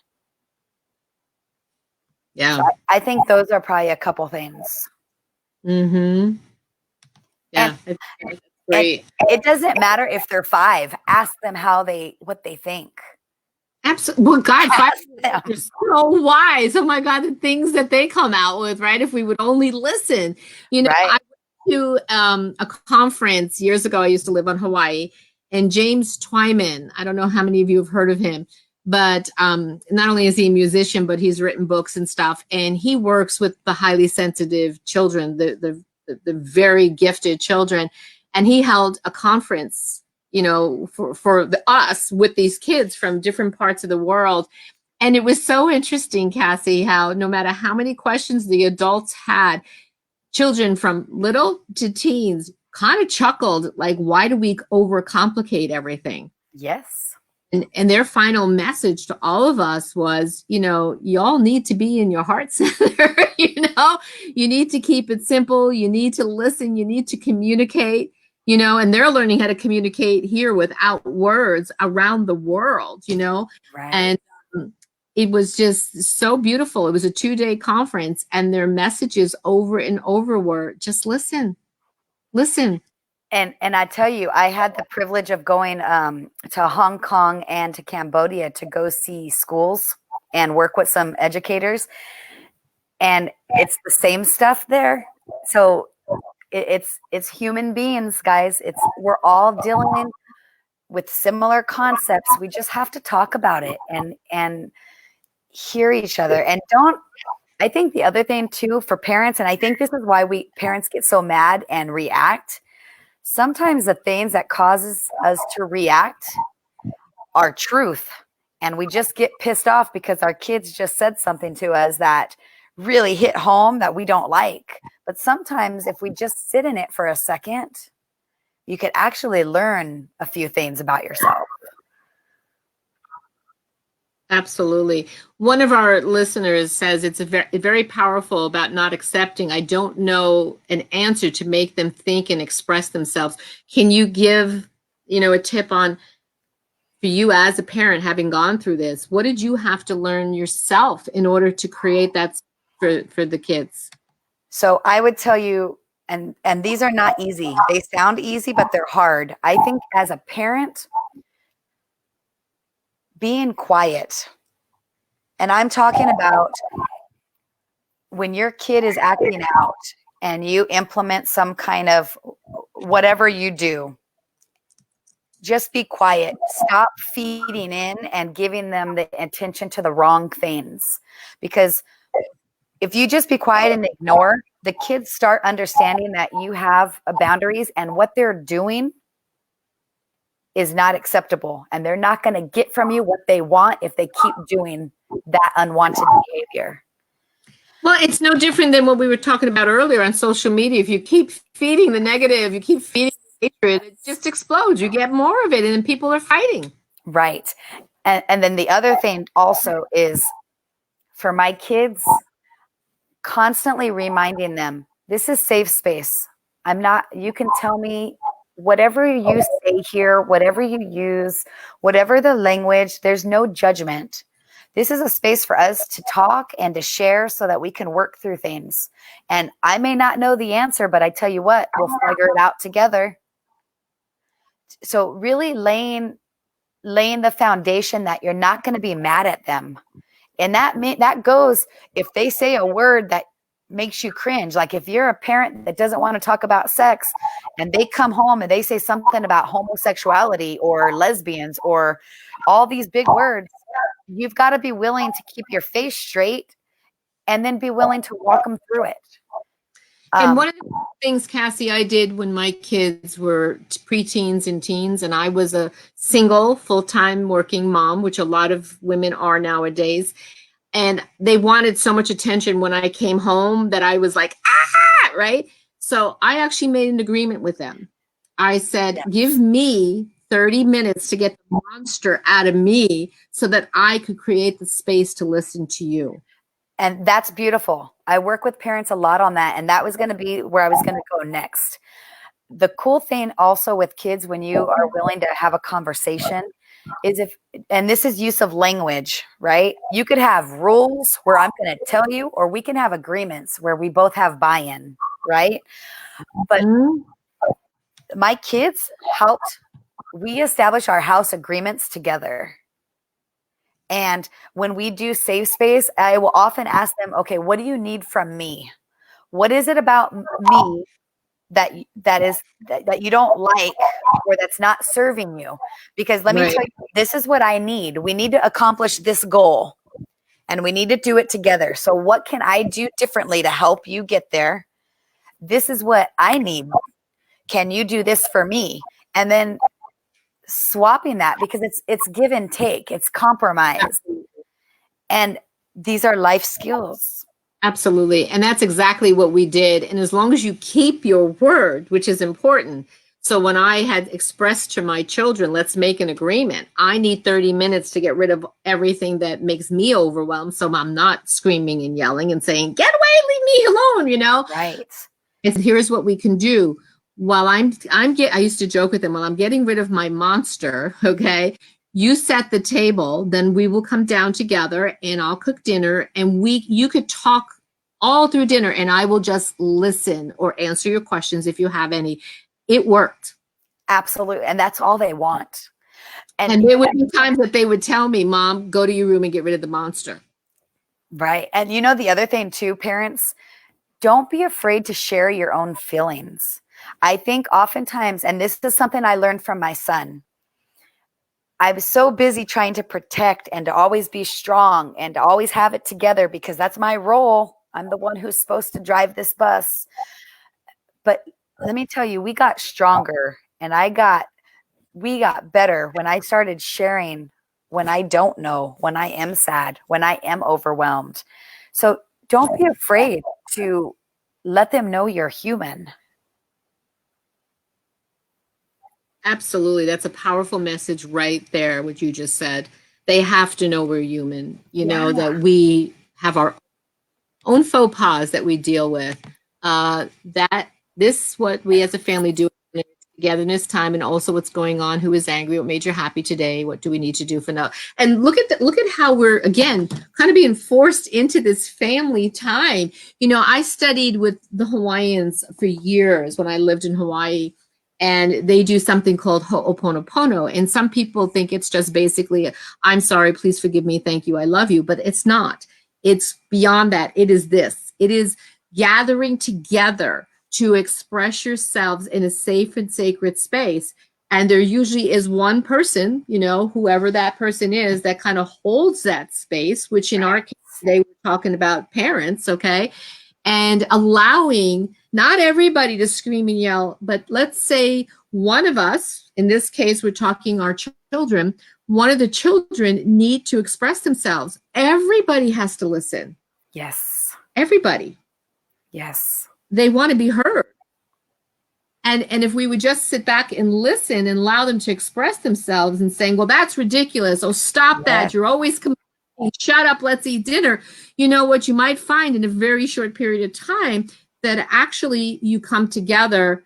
Yeah. So I think those are probably a couple things. Mm-hmm. Yeah. And, it's great. It doesn't matter if they're 5. Ask them what they think. Absolutely. Well, God, 5 are so wise. Oh my God, the things that they come out with, right? If we would only listen. Right. I went to a conference years ago. I used to live on Hawaii, and James Twyman, I don't know how many of you have heard of him, but not only is he a musician, but he's written books and stuff, and he works with the highly sensitive children, the very gifted children, and he held a conference for us with these kids from different parts of the world. And it was so interesting, Cassie, how no matter how many questions the adults had, children from little to teens kind of chuckled, like, why do we overcomplicate everything? Yes. And their final message to all of us was, y'all need to be in your heart center. You need to keep it simple. You need to listen. You need to communicate. And they're learning how to communicate here without words around the world, Right. And it was just so beautiful. It was a 2-day conference, and their messages over and over were just listen. And I tell you, I had the privilege of going to Hong Kong and to Cambodia to go see schools and work with some educators. And it's the same stuff there. So it's human beings, guys. We're all dealing with similar concepts. We just have to talk about it and hear each other. And I think the other thing too for parents, and I think this is why parents get so mad and react. Sometimes the things that causes us to react are truth. And we just get pissed off because our kids just said something to us that really hit home that we don't like. But sometimes if we just sit in it for a second, you could actually learn a few things about yourself. Absolutely. One of our listeners says it's very powerful about not accepting. I don't know an answer to make them think and express themselves. Can you give, a tip on, for you as a parent, having gone through this, what did you have to learn yourself in order to create that for the kids? So I would tell you, and these are not easy. They sound easy, but they're hard. I think as a parent, being quiet. And I'm talking about when your kid is acting out and you implement some kind of whatever you do, just be quiet. Stop feeding in and giving them the attention to the wrong things. Because if you just be quiet and ignore, the kids start understanding that you have boundaries and what they're doing is not acceptable. And they're not going to get from you what they want if they keep doing that unwanted behavior. Well, it's no different than what we were talking about earlier on social media. If you keep feeding the negative, you keep feeding the hatred, it just explodes. You get more of it, and then people are fighting. Right. And then the other thing also is for my kids, constantly reminding them, this is safe space. You can tell me whatever you say here, whatever you use, whatever the language, there's no judgment. This is a space for us to talk and to share so that we can work through things. And I may not know the answer, but I tell you what, we'll figure it out together. So really laying the foundation that you're not going to be mad at them. And that goes, if they say a word that makes you cringe, like if you're a parent that doesn't want to talk about sex and they come home and they say something about homosexuality or lesbians or all these big words, you've got to be willing to keep your face straight and then be willing to walk them through it. And one of the things, Cassie, I did when my kids were preteens and teens, and I was a single, full-time working mom, which a lot of women are nowadays, and they wanted so much attention when I came home that I was like, ah, right? So I actually made an agreement with them. I said, give me 30 minutes to get the monster out of me so that I could create the space to listen to you. And that's beautiful. I work with parents a lot on that. And that was going to be where I was going to go next. The cool thing also with kids, when you are willing to have a conversation, is and this is use of language, right? You could have rules where I'm going to tell you, or we can have agreements where we both have buy-in, right? But my kids we establish our house agreements together. And when we do safe space, I will often ask them, okay, what do you need from me? What is it about me that you don't like or that's not serving you? Because let me tell you, this is what I need. We need to accomplish this goal and we need to do it together. So what can I do differently to help you get there? This is what I need. Can you do this for me? And then swapping that, because it's give and take, it's compromise. And these are life skills. Absolutely. And that's exactly what we did. And as long as you keep your word, which is important. So when I had expressed to my children, let's make an agreement. I need 30 minutes to get rid of everything that makes me overwhelmed. So I'm not screaming and yelling and saying, get away, leave me alone, you know? Right. And here's what we can do. While I used to joke with them, while I'm getting rid of my monster, okay, you set the table, then we will come down together and I'll cook dinner and you could talk all through dinner and I will just listen or answer your questions if you have any. It worked. Absolutely. And that's all they want. And there would be times that they would tell me, Mom, go to your room and get rid of the monster. Right. And you know, the other thing too, parents, don't be afraid to share your own feelings. I think oftentimes, and this is something I learned from my son, I was so busy trying to protect and to always be strong and to always have it together because that's my role. I'm the one who's supposed to drive this bus. But let me tell you, we got stronger and we got better when I started sharing when I don't know, when I am sad, when I am overwhelmed. So don't be afraid to let them know you're human. Absolutely. That's a powerful message right there, what you just said. They have to know we're human, you know, that we have our own faux pas that we deal with. What we as a family do togetherness time, and also what's going on, who is angry, what made you happy today, what do we need to do for now. And look at how we're again kind of being forced into this family time. You know, I studied with the Hawaiians for years when I lived in Hawaii, and they do something called ho'oponopono, and some people think it's just basically I'm sorry, please forgive me, thank you, I love you, but it's not. It's beyond that. It is gathering together to express yourselves in a safe and sacred space. And there usually is one person, you know, whoever that person is, that kind of holds that space, which in our case, today we're talking about parents, okay? And allowing not everybody to scream and yell, but let's say one of us, in this case, we're talking our children, one of the children need to express themselves. Everybody has to listen. Yes. Everybody. Yes. They want to be heard. And if we would just sit back and listen and allow them to express themselves and saying, well, that's ridiculous. Oh, stop that. You're always complaining. Shut up. Let's eat dinner. You know what you might find in a very short period of time that actually you come together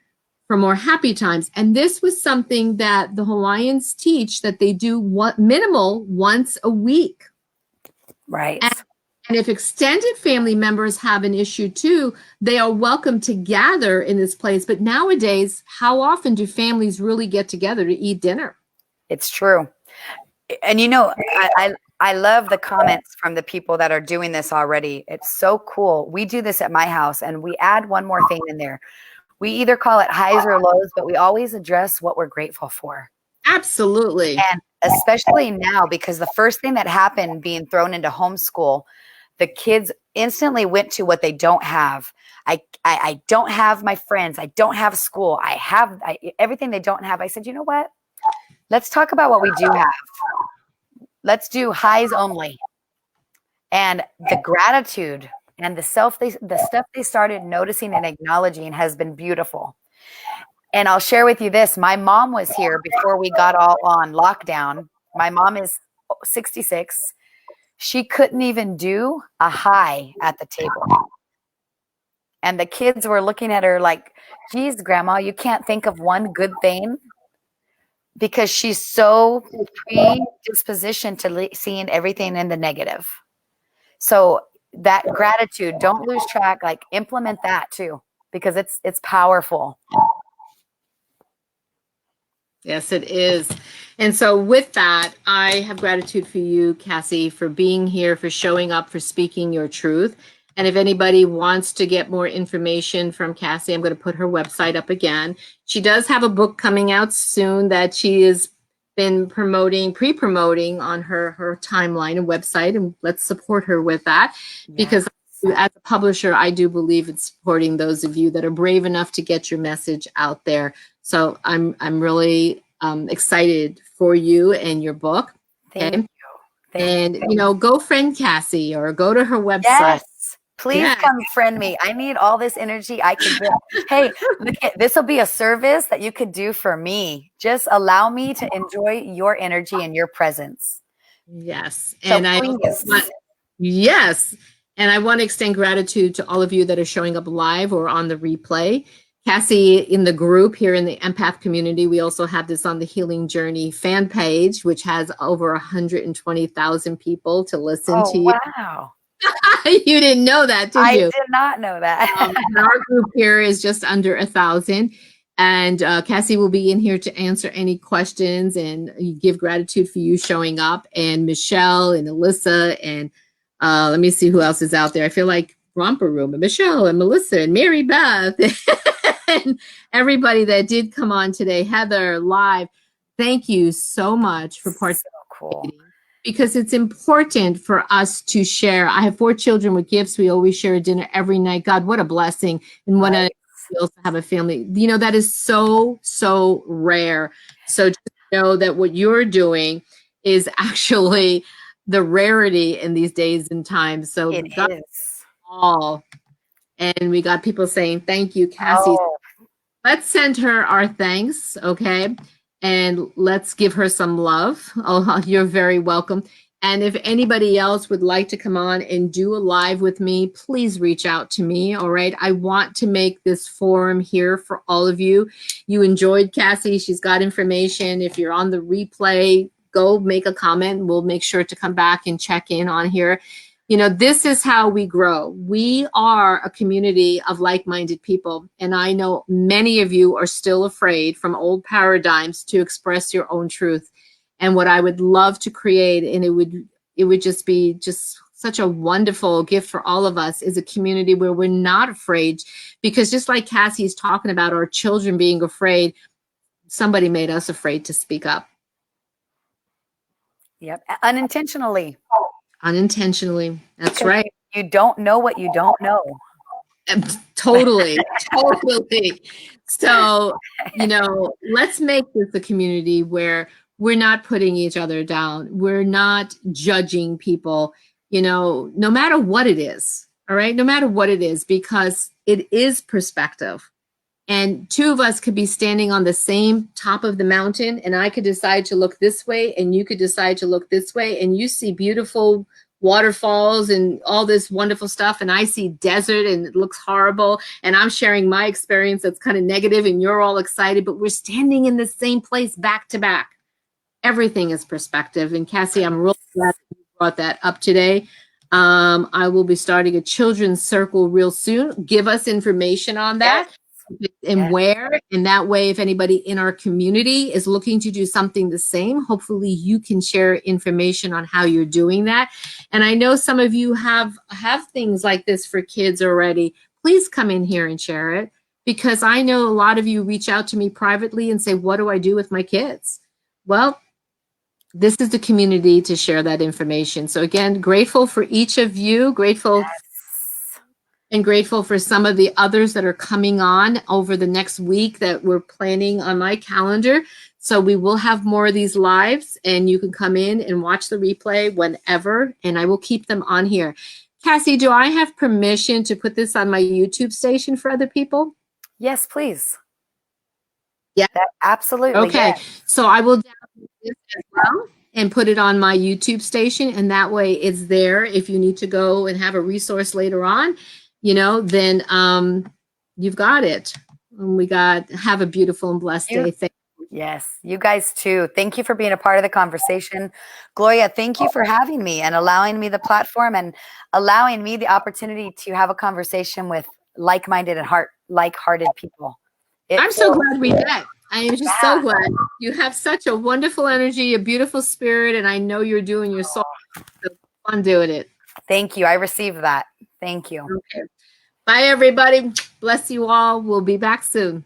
for more happy times. And this was something that the Hawaiians teach that they do minimal once a week. Right. And if extended family members have an issue too, they are welcome to gather in this place. But nowadays, how often do families really get together to eat dinner? It's true. And I love the comments from the people that are doing this already. It's so cool. We do this at my house, and we add one more thing in there. We either call it highs or lows, but we always address what we're grateful for. Absolutely. And especially now, because the first thing that happened being thrown into homeschool, the kids instantly went to what they don't have. I don't have my friends. I don't have school. I have everything they don't have. I said, you know what? Let's talk about what we do have. Let's do highs only. And the gratitude and the stuff they started noticing and acknowledging has been beautiful. And I'll share with you this. My mom was here before we got all on lockdown. My mom is 66. She couldn't even do a hi at the table. And the kids were looking at her like, geez, Grandma, you can't think of one good thing? Because she's so predispositioned to seeing everything in the negative. So that gratitude, don't lose track, like implement that too, because it's powerful. Yes, it is. And so with that, I have gratitude for you, Cassie, for being here, for showing up, for speaking your truth. And if anybody wants to get more information from Cassie, I'm going to put her website up again. She does have a book coming out soon that she has been pre-promoting on her timeline and website. And let's support her with that. Yes. Because as a publisher, I do believe in supporting those of you that are brave enough to get your message out there. So I'm really excited for you and your book. Okay? Thank you. And go friend Cassie or go to her website. Yes. Please come friend me. I need all this energy I can get. Hey, look this will be a service that you could do for me. Just allow me to enjoy your energy and your presence. Yes. So and please. Yes. And I want to extend gratitude to all of you that are showing up live or on the replay. Cassie, in the group here in the empath community, we also have this on the Healing Journey fan page, which has over 120,000 people to listen to you. Wow. You didn't know that, did you? I did not know that. Our group here is just under 1,000. And Cassie will be in here to answer any questions and give gratitude for you showing up. And Michelle and Alyssa and let me see who else is out there. I feel like Romper Room and Michelle and Melissa and Mary Beth and everybody that did come on today. Heather, live. Thank you so much for participating. So cool. Because it's important for us to share. I have 4 children with gifts. We always share a dinner every night. God, what a blessing. And when I also have a family, that is so, so rare. So just know that what you're doing is actually the rarity in these days and times. So it God is. All. And we got people saying, thank you, Cassie. Oh. Let's send her our thanks, okay? And let's give her some love. Oh, you're very welcome. And if anybody else would like to come on and do a live with me, please reach out to me, all right? I want to make this forum here for all of you. You enjoyed Cassie. She's got information. If you're on the replay, go make a comment. We'll make sure to come back and check in on here. This is how we grow. We are a community of like-minded people. And I know many of you are still afraid from old paradigms to express your own truth. And what I would love to create, and it would just be such a wonderful gift for all of us, is a community where we're not afraid. Because just like Cassie's talking about our children being afraid, somebody made us afraid to speak up. Yep. Unintentionally. Unintentionally. That's right. You don't know what you don't know. Totally. Totally. So, let's make this a community where we're not putting each other down. We're not judging people, no matter what it is. All right. No matter what it is, because it is perspective. And 2 of us could be standing on the same top of the mountain, and I could decide to look this way, and you could decide to look this way, and you see beautiful waterfalls and all this wonderful stuff, and I see desert and it looks horrible, and I'm sharing my experience that's kind of negative, and you're all excited, but we're standing in the same place back to back. Everything is perspective. And Cassie, I'm really glad that you brought that up today. I will be starting a children's circle real soon. Give us information on that. Yes. And Yes. where, and that way, if anybody in our community is looking to do something the same, hopefully you can share information on how you're doing that. And I know some of you have things like this for kids already. Please come in here and share it, because I know a lot of you reach out to me privately and say, what do I do with my kids? Well, this is the community to share that information. So again, grateful for each of you, grateful for some of the others that are coming on over the next week that we're planning on my calendar. So we will have more of these lives, and you can come in and watch the replay whenever, and I will keep them on here. Cassie, do I have permission to put this on my YouTube station for other people? Yes, please. Yeah. Absolutely. Okay. Yes. So I will download this as well and put it on my YouTube station, and that way it's there. If you need to go and have a resource later on, then you've got it. And have a beautiful and blessed day. Thank you. Yes, you guys too. Thank you for being a part of the conversation. Gloria, thank you for having me and allowing me the platform and allowing me the opportunity to have a conversation with like-minded and like-hearted people. I'm so glad we met. I am just so glad. You have such a wonderful energy, a beautiful spirit, and I know you're doing your soul. So fun doing it. Thank you. I received that. Thank you. Okay. Bye, everybody. Bless you all. We'll be back soon.